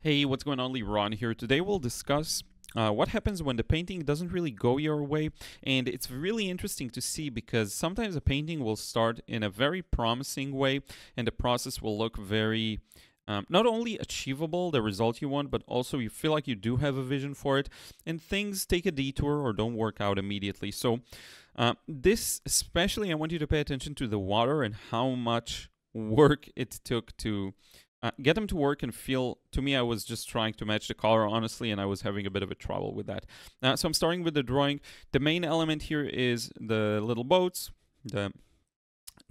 Hey, what's going on? Liron here. Today we'll discuss what happens when the painting doesn't really go your way. And it's really interesting to see because sometimes a painting will start in a very promising way and the process will look very not only achievable, the result you want, but also you feel like you do have a vision for it, and things take a detour or don't work out immediately. So, this especially, I want you to pay attention to the water and how much work it took to get them to work and feel. To me, I was just trying to match the color, honestly, and I was having a bit of a trouble with that. So I'm starting with the drawing. The main element here is the little boats, the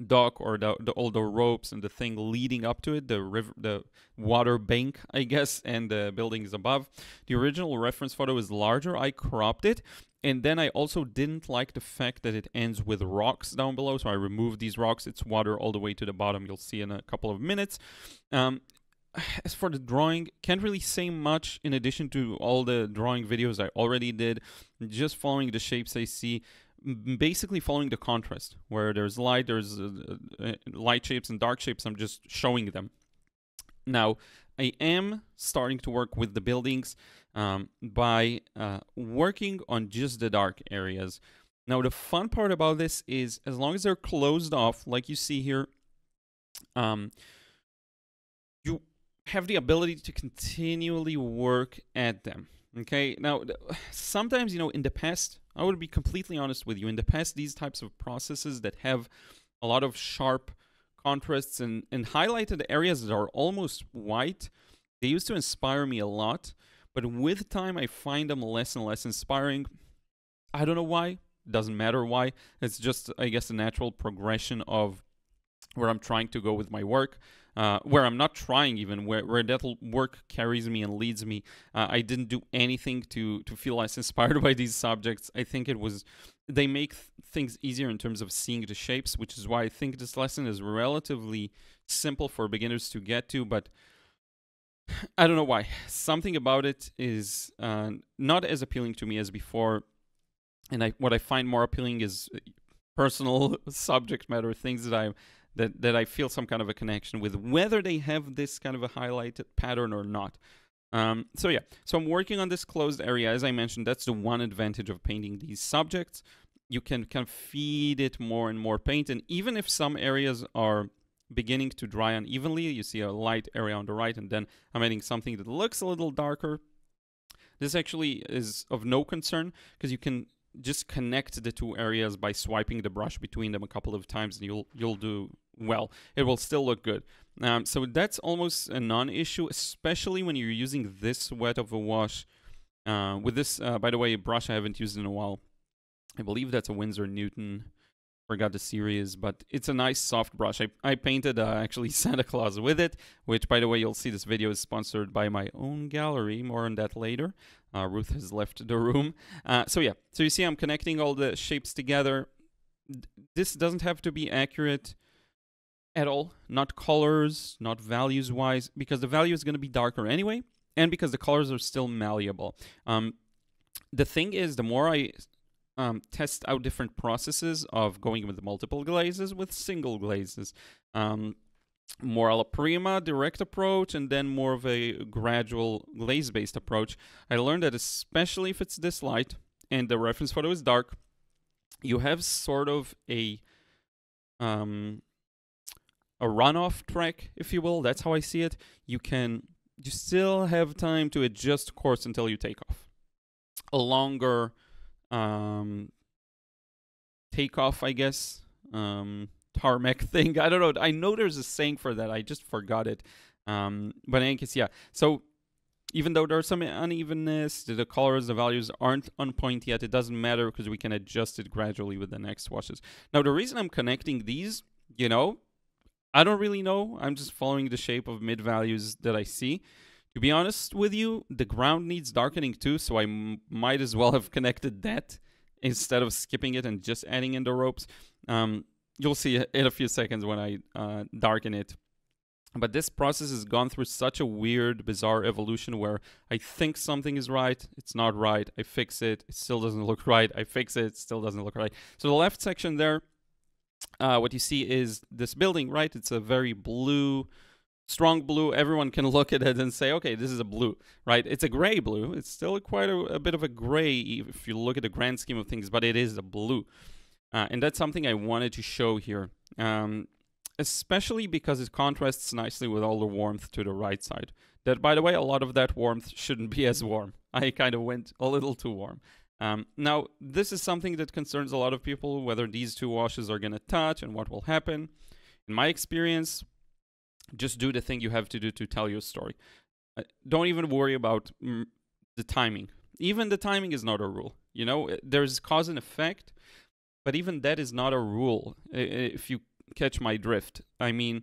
dock or all the ropes and the thing leading up to it, the river, the water bank, I guess, and the buildings above. The original reference photo is larger. I cropped it. And then I also didn't like the fact that it ends with rocks down below, so I removed these rocks. It's water all the way to the bottom. You'll see in a couple of minutes. As for the drawing, can't really say much in addition to all the drawing videos I already did. Just following the shapes I see, basically following the contrast. Where there's light, there's light shapes and dark shapes. I'm just showing them. Now, I am starting to work with the buildings by working on just the dark areas. Now, the fun part about this is as long as they're closed off, like you see here, you have the ability to continually work at them. Okay, now, sometimes, in the past, I would be completely honest with you, in the past, these types of processes that have a lot of sharp contrasts and highlighted areas that are almost white, they used to inspire me a lot. But with time, I find them less and less inspiring. I don't know why. Doesn't matter why. It's just, I guess, a natural progression of where I'm trying to go with my work. Where I'm not trying even, where that work carries me and leads me. I didn't do anything to feel less inspired by these subjects. I think they make things easier in terms of seeing the shapes, which is why I think this lesson is relatively simple for beginners to get to, but I don't know why. Something about it is not as appealing to me as before, and what I find more appealing is personal subject matter, things that I feel some kind of a connection with, whether they have this kind of a highlighted pattern or not. So I'm working on this closed area. As I mentioned, that's the one advantage of painting these subjects. You can kind of feed it more and more paint, and even if some areas are beginning to dry unevenly, you see a light area on the right, and then I'm adding something that looks a little darker. This actually is of no concern because you can just connect the two areas by swiping the brush between them a couple of times, and you'll do well. It will still look good. So that's almost a non-issue, especially when you're using this wet of a wash. With this, by the way, brush I haven't used in a while. I believe that's a Winsor Newton. Forgot the series, but it's a nice soft brush. I painted actually Santa Claus with it, which, by the way, you'll see this video is sponsored by my own gallery. More on that later. Ruth has left the room. So you see I'm connecting all the shapes together. This doesn't have to be accurate at all. Not colors, not values-wise, because the value is going to be darker anyway, and because the colors are still malleable. The thing is, the more I test out different processes of going with multiple glazes, with single glazes, more a la prima direct approach, and then more of a gradual glaze-based approach. I learned that especially if it's this light and the reference photo is dark, you have sort of a runoff track, if you will. That's how I see it. You still have time to adjust course until you take off. A longer takeoff, I guess, tarmac thing. I don't know. I know there's a saying for that. I just forgot it. But in any case, yeah. So even though there's some unevenness, the colors, the values aren't on point yet, it doesn't matter because we can adjust it gradually with the next washes. Now, the reason I'm connecting these, I don't really know. I'm just following the shape of mid values that I see. To be honest with you, the ground needs darkening too, so I might as well have connected that instead of skipping it and just adding in the ropes. You'll see in a few seconds when I darken it. But this process has gone through such a weird, bizarre evolution where I think something is right, it's not right, I fix it, it still doesn't look right, I fix it, it still doesn't look right. So the left section there, what you see is this building, right? It's a very blue, strong blue, everyone can look at it and say, okay, this is a blue, right? It's a gray blue. It's still quite a bit of a gray if you look at the grand scheme of things, but it is a blue. And that's something I wanted to show here, especially because it contrasts nicely with all the warmth to the right side. That, by the way, a lot of that warmth shouldn't be as warm. I kind of went a little too warm. Now, this is something that concerns a lot of people, whether these two washes are going to touch and what will happen. In my experience, just do the thing you have to do to tell your story. Don't even worry about the timing. Even the timing is not a rule. You know, there's cause and effect, but even that is not a rule, if you catch my drift. I mean,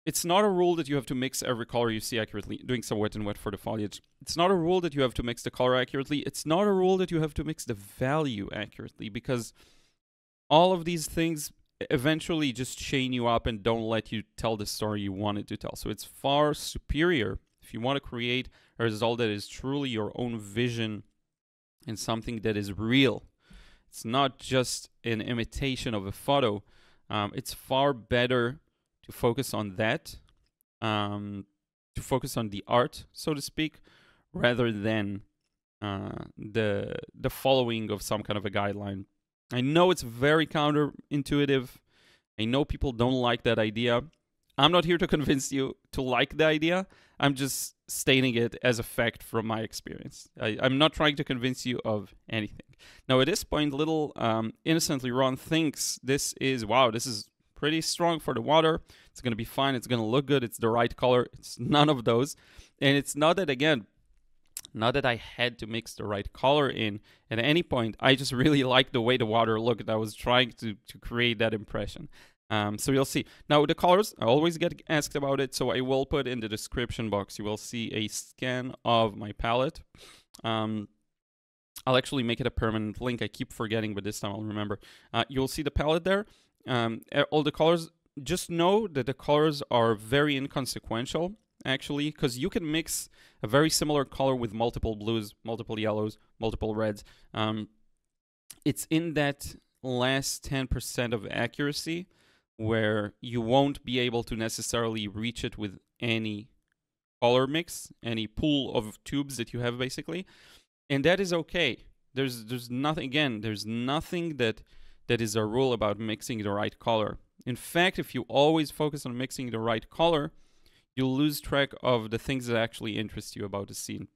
it's not a rule that you have to mix every color you see accurately, doing some wet and wet for the foliage. It's not a rule that you have to mix the color accurately. It's not a rule that you have to mix the value accurately, because all of these things eventually just chain you up and don't let you tell the story you wanted to tell. So it's far superior if you want to create a result that is truly your own vision and something that is real. It's not just an imitation of a photo. It's far better to focus on that, to focus on the art, so to speak, rather than the following of some kind of a guideline. I know it's very counterintuitive. I know people don't like that idea. I'm not here to convince you to like the idea. I'm just stating it as a fact from my experience. I'm not trying to convince you of anything. Now, at this point, little innocently Liron thinks this is, wow, this is pretty strong for the water. It's going to be fine. It's going to look good. It's the right color. It's none of those. And it's not that, again, not that I had to mix the right color in at any point. I just really liked the way the water looked. I was trying to create that impression. So you'll see. Now, the colors, I always get asked about it, so I will put in the description box. You will see a scan of my palette. I'll actually make it a permanent link. I keep forgetting, but this time I'll remember. You'll see the palette there. All the colors, just know that the colors are very inconsequential, actually, because you can mix a very similar color with multiple blues, multiple yellows, multiple reds. It's in that last 10% of accuracy where you won't be able to necessarily reach it with any color mix, any pool of tubes that you have, basically. And that is okay. There's nothing, again, there's nothing that is a rule about mixing the right color. In fact, if you always focus on mixing the right color, you'll lose track of the things that actually interest you about the scene.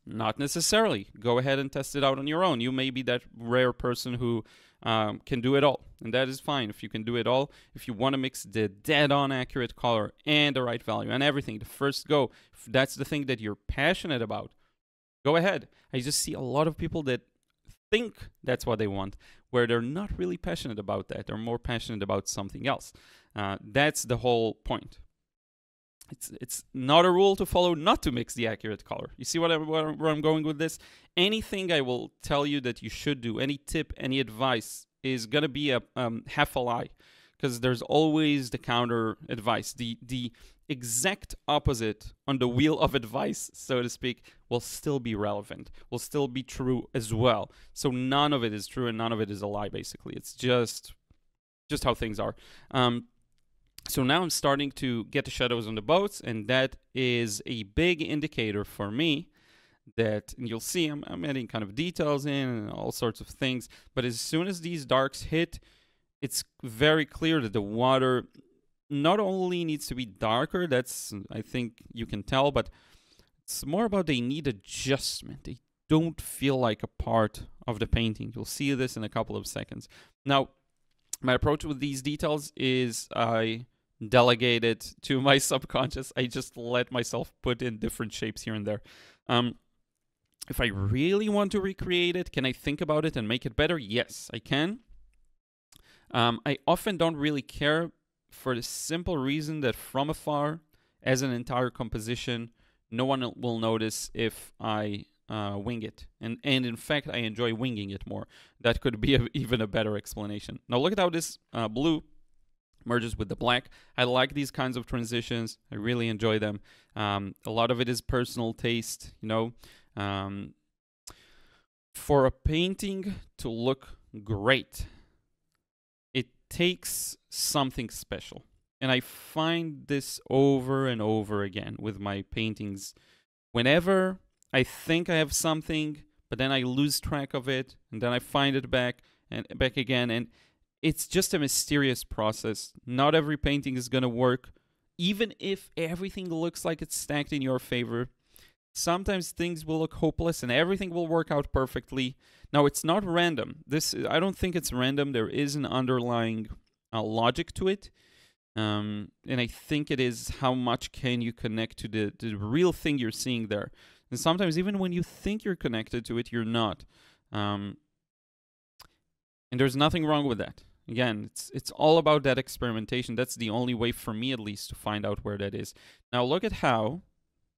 Not necessarily. Go ahead and test it out on your own. You may be that rare person who can do it all, and that is fine if you can do it all. If you want to mix the dead-on accurate color and the right value and everything, the first go, if that's the thing that you're passionate about, go ahead. I just see a lot of people that think that's what they want, where they're not really passionate about that. They're more passionate about something else. That's the whole point. It's not a rule to follow not to mix the accurate color. You see where I'm going with this? Anything I will tell you that you should do, any tip, any advice, is going to be a half a lie, because there's always the counter advice. The exact opposite on the wheel of advice, so to speak, will still be relevant, will still be true as well. So none of it is true and none of it is a lie, basically. It's just how things are. So now I'm starting to get the shadows on the boats, and that is a big indicator for me that, and you'll see I'm adding kind of details in and all sorts of things, but as soon as these darks hit, it's very clear that the water not only needs to be darker, that's, I think you can tell, but it's more about they need adjustment. They don't feel like a part of the painting. You'll see this in a couple of seconds. Now, my approach with these details is I delegate it to my subconscious. I just let myself put in different shapes here and there. If I really want to recreate it, can I think about it and make it better? Yes, I can. I often don't really care, for the simple reason that from afar, as an entire composition, no one will notice if I wing it. And in fact, I enjoy winging it more. That could be even a better explanation. Now look at how this blue merges with the black. I like these kinds of transitions. I really enjoy them. A lot of it is personal taste, you know. For a painting to look great, it takes something special. And I find this over and over again with my paintings. Whenever I think I have something, but then I lose track of it, and then I find it back and back again. And it's just a mysterious process. Not every painting is going to work, even if everything looks like it's stacked in your favor. Sometimes things will look hopeless and everything will work out perfectly. Now, it's not random. I don't think it's random. There is an underlying logic to it. And I think it is how much can you connect to the real thing you're seeing there. And sometimes even when you think you're connected to it, you're not. And there's nothing wrong with that. Again, it's all about that experimentation. That's the only way for me, at least, to find out where that is. Now, look at how,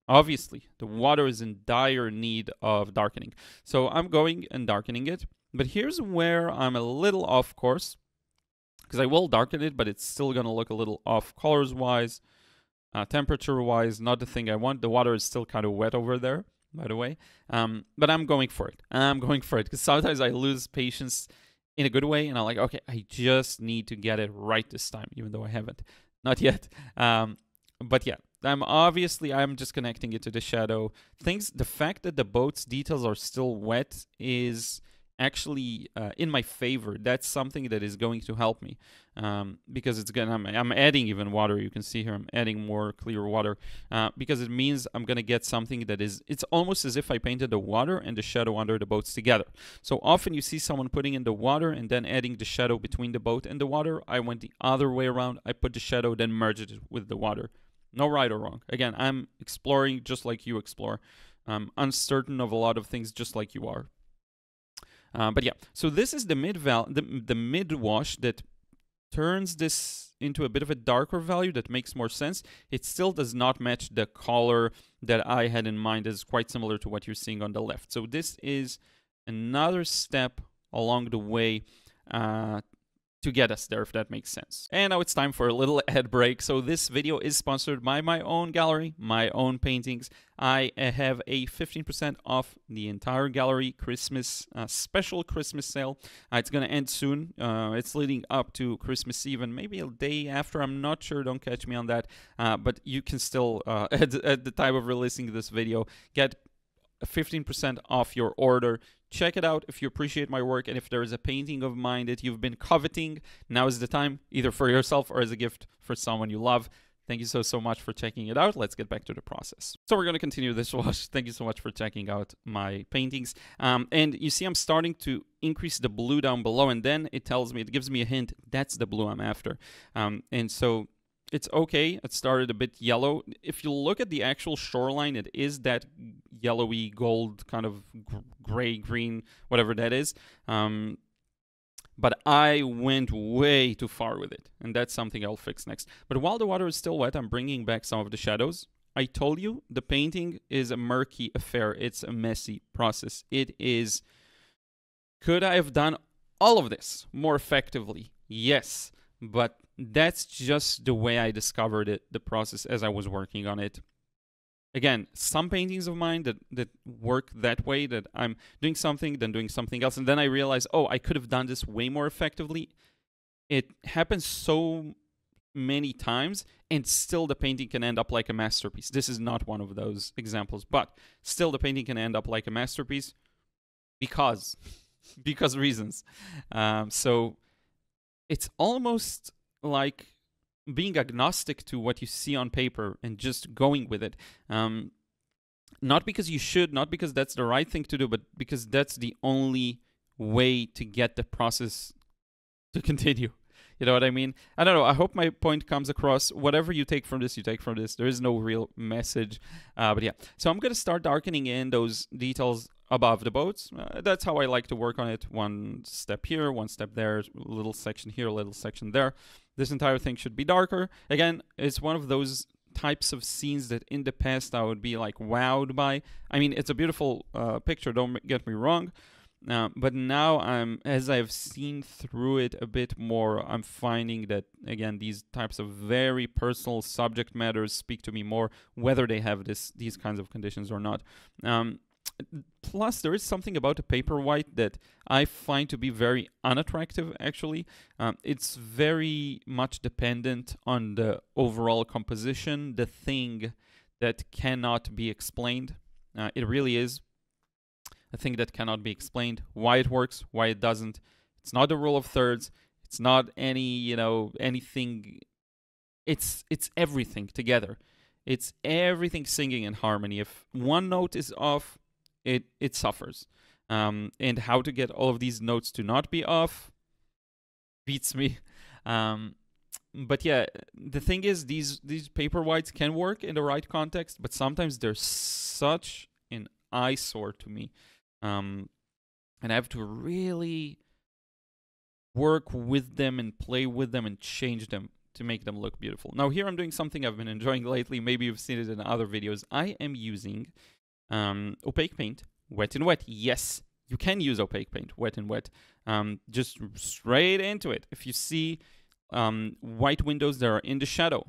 obviously, the water is in dire need of darkening. So I'm going and darkening it. But here's where I'm a little off course, because I will darken it, but it's still going to look a little off colors-wise, temperature-wise, not the thing I want. The water is still kind of wet over there, by the way. But I'm going for it. I'm going for it, because sometimes I lose patience in a good way, and I'm like, okay, I just need to get it right this time, even though I haven't. Not yet. But yeah, I'm just connecting it to the shadow. The fact that the boat's details are still wet is actually in my favor. That's something that is going to help me, because I'm adding even water. You can see here I'm adding more clear water, because it means I'm gonna get something that it's almost as if I painted the water and the shadow under the boats together. So often you see someone putting in the water and then adding the shadow between the boat and the water. I went the other way around. I put the shadow, then merged it with the water. No right or wrong. Again, I'm exploring just like you explore. I'm uncertain of a lot of things just like you are. But yeah, so this is the mid wash that turns this into a bit of a darker value that makes more sense. It still does not match the color that I had in mind. It's quite similar to what you're seeing on the left. So this is another step along the way to get us there, if that makes sense. And now it's time for a little ad break. So this video is sponsored by my own gallery, my own paintings. I have a 15% off the entire gallery Christmas special Christmas sale. It's going to end soon. It's leading up to Christmas Eve and maybe a day after. I'm not sure. Don't catch me on that. But you can still, at the time of releasing this video, get 15% off your order. Check it out if you appreciate my work, and if there is a painting of mine that you've been coveting, now is the time, either for yourself or as a gift for someone you love. Thank you so much for checking it out. Let's get back to the process. So we're going to continue this wash. Thank you so much for checking out my paintings. And you see I'm starting to increase the blue down below, and then it gives me a hint, that's the blue I'm after. And so it's okay. It started a bit yellow. If you look at the actual shoreline, it is that yellowy gold kind of gray, green, whatever that is. But I went way too far with it, and that's something I'll fix next. But while the water is still wet, I'm bringing back some of the shadows. I told you the painting is a murky affair. It's a messy process. It is. Could I have done all of this more effectively? Yes, but that's just the way I discovered it, the process as I was working on it. Again, some paintings of mine that work that way, that I'm doing something, then doing something else, and then I realize, oh, I could have done this way more effectively. It happens so many times, and still the painting can end up like a masterpiece. This is not one of those examples, but still the painting can end up like a masterpiece because reasons. So it's almost like being agnostic to what you see on paper and just going with it. Not because you should, not because that's the right thing to do, but because that's the only way to get the process to continue. You know what I mean? I don't know. I hope my point comes across. Whatever you take from this, you take from this. There is no real message. But yeah. So I'm going to start darkening in those details above the boats. That's how I like to work on it. One step here, one step there, a little section here, a little section there. This entire thing should be darker. Again, it's one of those types of scenes that in the past I would be like wowed by. I mean, it's a beautiful picture, don't get me wrong. But now as I've seen through it a bit more, I'm finding that, again, these types of very personal subject matters speak to me more, whether they have these kinds of conditions or not. Plus, there is something about a paper white that I find to be very unattractive, actually. It's very much dependent on the overall composition, the thing that cannot be explained. It really is a thing that cannot be explained. Why it works, why it doesn't. It's not the rule of thirds. It's not any, anything. It's everything together. It's everything singing in harmony. If one note is off, it suffers. And how to get all of these notes to not be off beats me. But yeah, the thing is, these paper whites can work in the right context, but sometimes they're such an eyesore to me. And I have to really work with them and play with them and change them to make them look beautiful. Now here I'm doing something I've been enjoying lately. Maybe you've seen it in other videos. I am using opaque paint, wet and wet. Yes, you can use opaque paint, wet and wet. Just straight into it. If you see white windows that are in the shadow,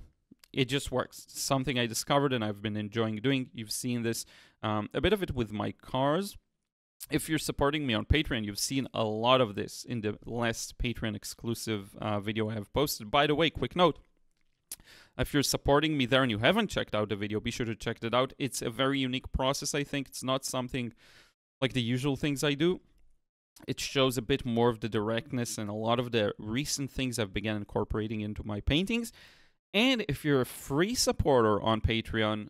it just works. Something I discovered and I've been enjoying doing. You've seen this, a bit of it with my cars. If you're supporting me on Patreon, you've seen a lot of this in the last Patreon exclusive video I have posted. By the way, quick note, if you're supporting me there and you haven't checked out the video, be sure to check it out. It's a very unique process, I think. It's not something like the usual things I do. It shows a bit more of the directness and a lot of the recent things I've begun incorporating into my paintings. And if you're a free supporter on Patreon,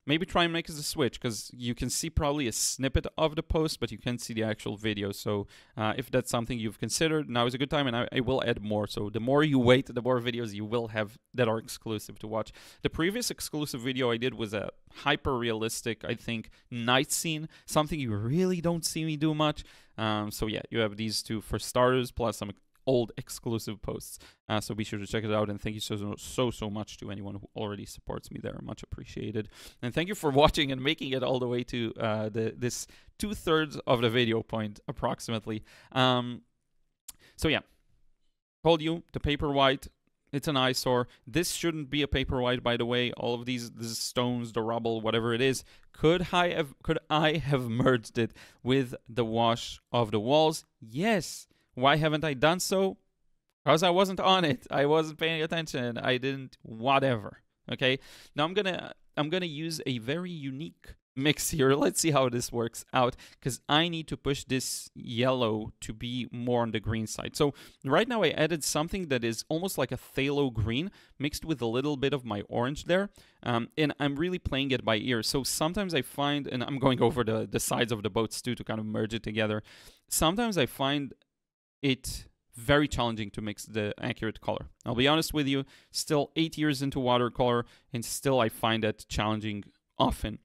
maybe try and make us a switch, because you can see probably a snippet of the post, but you can't see the actual video. So if that's something you've considered, now is a good time, and I will add more. So the more you wait, the more videos you will have that are exclusive to watch. The previous exclusive video I did was a hyper-realistic, I think, night scene, something you really don't see me do much. So yeah, you have these two for starters, plus some old exclusive posts. So be sure to check it out, and thank you so much to anyone who already supports me there. Much appreciated. And thank you for watching and making it all the way to this 2/3 of the video point approximately. So yeah, told you the paper white, it's an eyesore. This shouldn't be a paper white, by the way. All of these stones, the rubble, whatever it is, could I have merged it with the wash of the walls? Yes. Why haven't I done so? Because I wasn't on it. I wasn't paying attention. I didn't, whatever. Okay. Now I'm gonna use a very unique mix here. Let's see how this works out, because I need to push this yellow to be more on the green side. So right now I added something that is almost like a phthalo green mixed with a little bit of my orange there. And I'm really playing it by ear. So sometimes I find, and I'm going over the sides of the boats too to kind of merge it together. Sometimes I find it very challenging to mix the accurate color. I'll be honest with you, still 8 years into watercolor, and still I find that challenging often.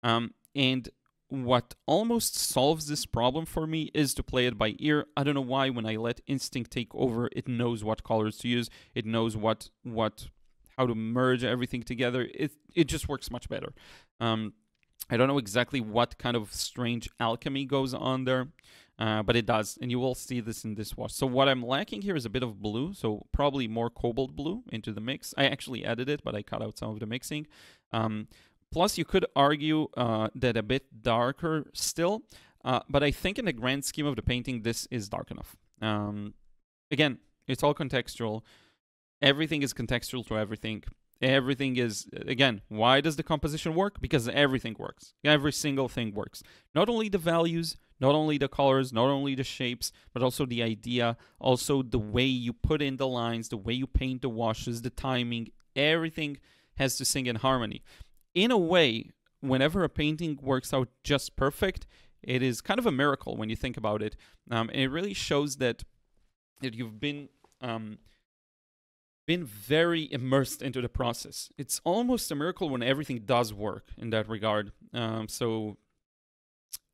And what almost solves this problem for me is to play it by ear. I don't know why, when I let instinct take over, it knows what colors to use. It knows how to merge everything together. It just works much better. I don't know exactly what kind of strange alchemy goes on there. But it does, and you will see this in this wash. So what I'm lacking here is a bit of blue, so probably more cobalt blue into the mix. I actually added it, but I cut out some of the mixing. Plus, you could argue that a bit darker still, but I think in the grand scheme of the painting, this is dark enough. Again, it's all contextual. Everything is contextual to everything. Everything is, again, why does the composition work? Because everything works. Every single thing works. Not only the values, not only the colors, not only the shapes, but also the idea, also the way you put in the lines, the way you paint the washes, the timing, everything has to sing in harmony. In a way, whenever a painting works out just perfect, it is kind of a miracle when you think about it. And it really shows that you've been very immersed into the process. It's almost a miracle when everything does work in that regard. So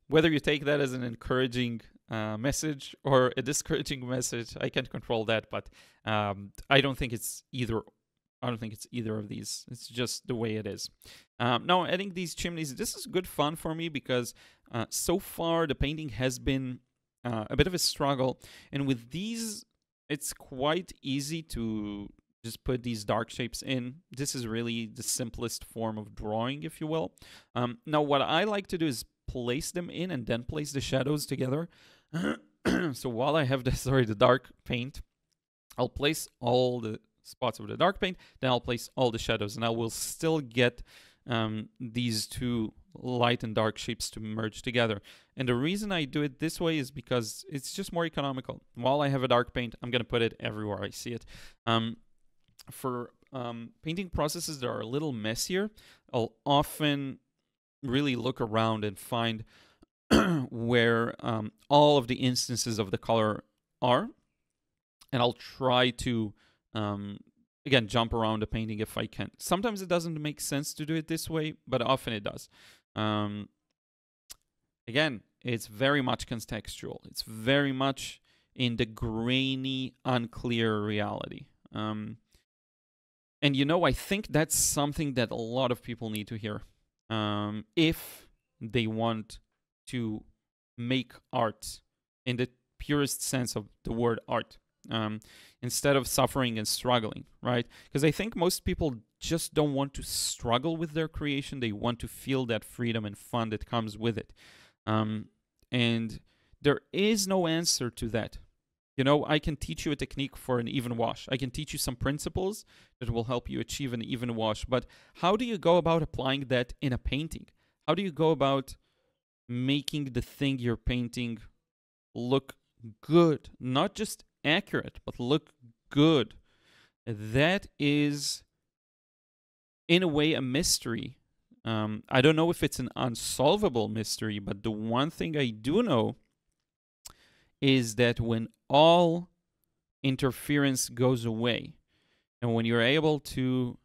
whether you take that as an encouraging message or a discouraging message, I can't control that, but I don't think it's either. I don't think it's either of these. It's just the way it is. Now, adding these chimneys, this is good fun for me because so far the painting has been a bit of a struggle, and with these, it's quite easy to just put these dark shapes in. This is really the simplest form of drawing, if you will. Now, what I like to do is place them in and then place the shadows together. So while I have the dark paint, I'll place all the spots of the dark paint, then I'll place all the shadows, and I will still get these two light and dark shapes to merge together. And the reason I do it this way is because it's just more economical. While I have a dark paint, I'm going to put it everywhere I see it. For painting processes that are a little messier, I'll often really look around and find where all of the instances of the color are, and I'll try to again jump around the painting if I can. Sometimes it doesn't make sense to do it this way, but often it does. Again, it's very much contextual. It's very much in the grainy, unclear reality. And I think that's something that a lot of people need to hear if they want to make art in the purest sense of the word art, instead of suffering and struggling, right? Because I think most people just don't want to struggle with their creation. They want to feel that freedom and fun that comes with it. And there is no answer to that. I can teach you a technique for an even wash. I can teach you some principles that will help you achieve an even wash. But how do you go about applying that in a painting? How do you go about making the thing you're painting look good? Not just accurate, but look good. That is, in a way, a mystery. I don't know if it's an unsolvable mystery, but the one thing I do know is that when all interference goes away, and when you're able to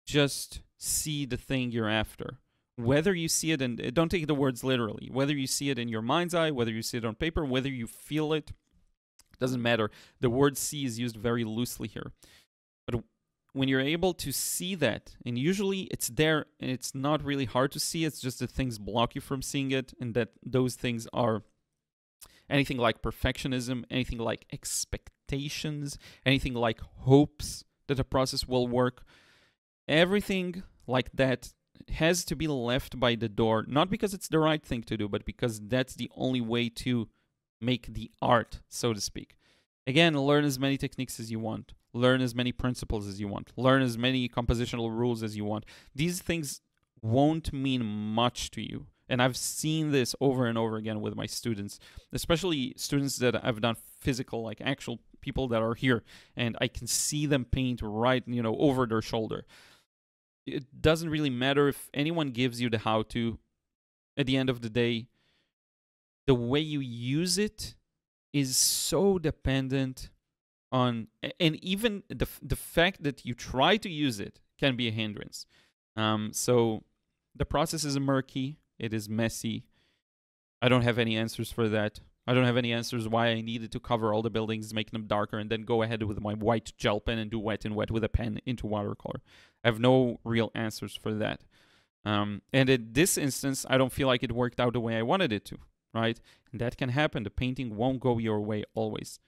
just see the thing you're after, whether you see it, and don't take the words literally, whether you see it in your mind's eye, whether you see it on paper, whether you feel it, doesn't matter. The word see is used very loosely here. But when you're able to see that, and usually it's there, and it's not really hard to see, it's just that things block you from seeing it, and that those things are anything like perfectionism, anything like expectations, anything like hopes that a process will work. Everything like that has to be left by the door, not because it's the right thing to do, but because that's the only way to make the art, so to speak. Again, learn as many techniques as you want. Learn as many principles as you want. Learn as many compositional rules as you want. These things won't mean much to you. And I've seen this over and over again with my students, especially students that I've done physical, like actual people that are here, and I can see them paint right, over their shoulder. It doesn't really matter if anyone gives you the how-to. At the end of the day, the way you use it is so dependent on, and even the fact that you try to use it can be a hindrance. So the process is murky. It is messy. I don't have any answers for that. I don't have any answers why I needed to cover all the buildings, make them darker, and then go ahead with my white gel pen and do wet and wet with a pen into watercolor. I have no real answers for that. And in this instance, I don't feel like it worked out the way I wanted it to, right? And that can happen. The painting won't go your way always.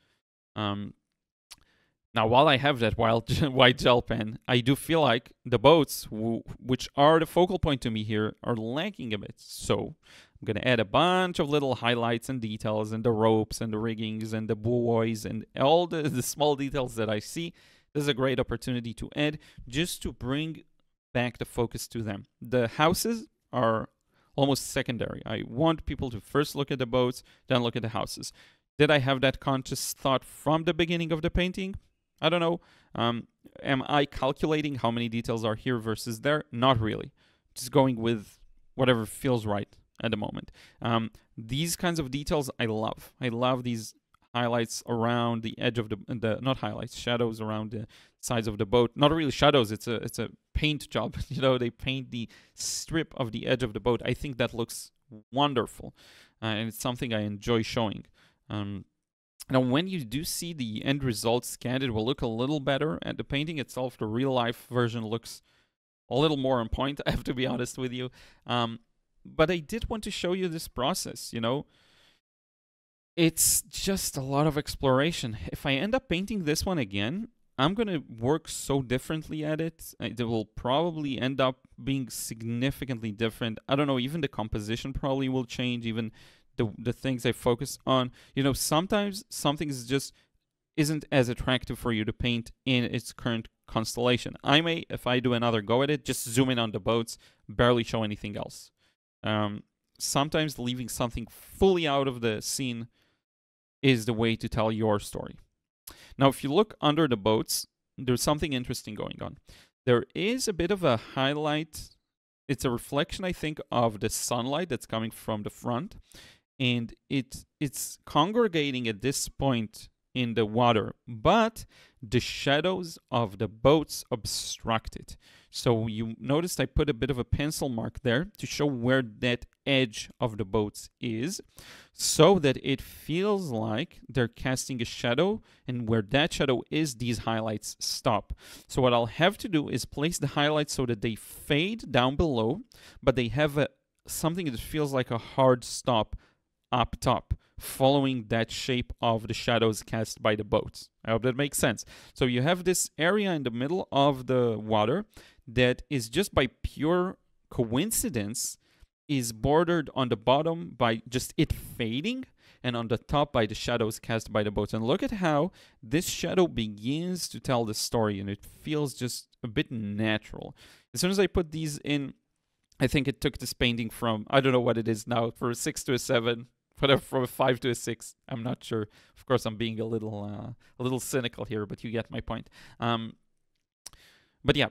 Now, while I have that white gel pen, I do feel like the boats, which are the focal point to me here, are lacking a bit. So I'm going to add a bunch of little highlights and details and the ropes and the riggings and the buoys and all the small details that I see. This is a great opportunity to add just to bring back the focus to them. The houses are almost secondary. I want people to first look at the boats, then look at the houses. Did I have that conscious thought from the beginning of the painting? I don't know. Am I calculating how many details are here versus there? Not really. Just going with whatever feels right at the moment. These kinds of details I love. I love these highlights around the edge of the not highlights, shadows around the sides of the boat. Not really shadows. It's a paint job. They paint the strip of the edge of the boat. I think that looks wonderful, and it's something I enjoy showing. Now, when you do see the end result scanned, it will look a little better. And the painting itself, the real-life version, looks a little more on point, I have to be honest with you. But I did want to show you this process, It's just a lot of exploration. If I end up painting this one again, I'm going to work so differently at it. It will probably end up being significantly different. I don't know, even the composition probably will change, even the things I focus on. You know, sometimes something is just isn't as attractive for you to paint in its current constellation. I may, if I do another go at it, just zoom in on the boats, barely show anything else. Sometimes leaving something fully out of the scene is the way to tell your story. Now, if you look under the boats, there's something interesting going on. There is a bit of a highlight. It's a reflection, I think, of the sunlight that's coming from the front. And it's congregating at this point in the water, but the shadows of the boats obstruct it. So you noticed I put a bit of a pencil mark there to show where that edge of the boats is, so that it feels like they're casting a shadow, and where that shadow is, these highlights stop. So what I'll have to do is place the highlights so that they fade down below, but they have something that feels like a hard stop up top, following that shape of the shadows cast by the boats. I hope that makes sense. So you have this area in the middle of the water that is just by pure coincidence is bordered on the bottom by just it fading, and on the top by the shadows cast by the boats. And look at how this shadow begins to tell the story, and it feels just a bit natural. As soon as I put these in, I think it took this painting from, I don't know what it is now, for a 6 to a 7, whatever, from a 5 to a 6. I'm not sure. Of course, I'm being a little cynical here, but you get my point. But yeah,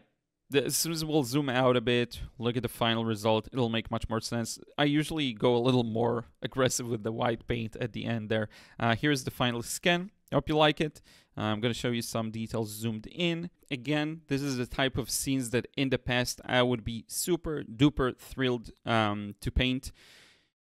as soon as we'll zoom out a bit, look at the final result, it'll make much more sense. I usually go a little more aggressive with the white paint at the end there. Here's the final scan. I hope you like it. I'm going to show you some details zoomed in. Again, this is the type of scenes that in the past I would be super duper thrilled to paint.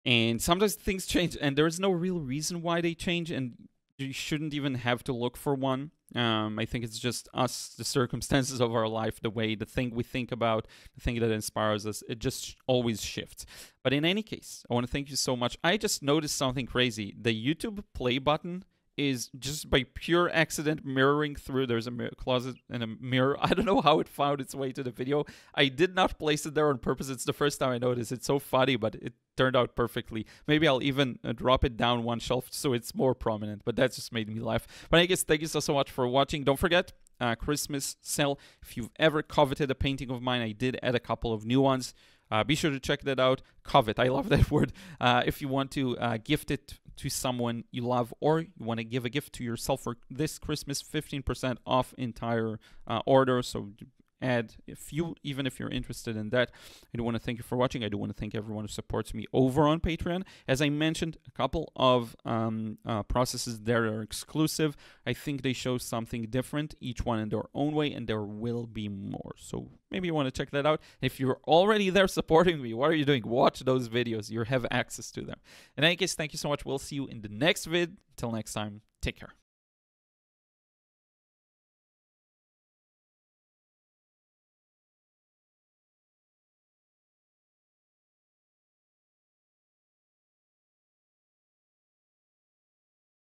And sometimes things change, and there's no real reason why they change, and you shouldn't even have to look for one. I think it's just us, the circumstances of our life, the thing we think about, the thing that inspires us, it just always shifts. But in any case, I want to thank you so much. I just noticed something crazy. The YouTube play button is just by pure accident mirroring through. There's a closet and a mirror. I don't know how it found its way to the video. I did not place it there on purpose. It's the first time I noticed. It's so funny, but it turned out perfectly. Maybe I'll even drop it down one shelf so it's more prominent, but that just made me laugh. But I guess thank you so much for watching. Don't forget, Christmas sale. If you've ever coveted a painting of mine, I did add a couple of new ones. Be sure to check that out. Covet, I love that word. If you want to gift it to someone you love, or you want to give a gift to yourself for this Christmas, 15% off entire order. So add, even if you're interested in that. I do want to thank you for watching. I do want to thank everyone who supports me over on Patreon. As I mentioned, a couple of processes there are exclusive. I think they show something different, each one in their own way, and there will be more. So maybe you want to check that out. If you're already there supporting me, what are you doing? Watch those videos. You have access to them. In any case, thank you so much. We'll see you in the next vid. Till next time, take care.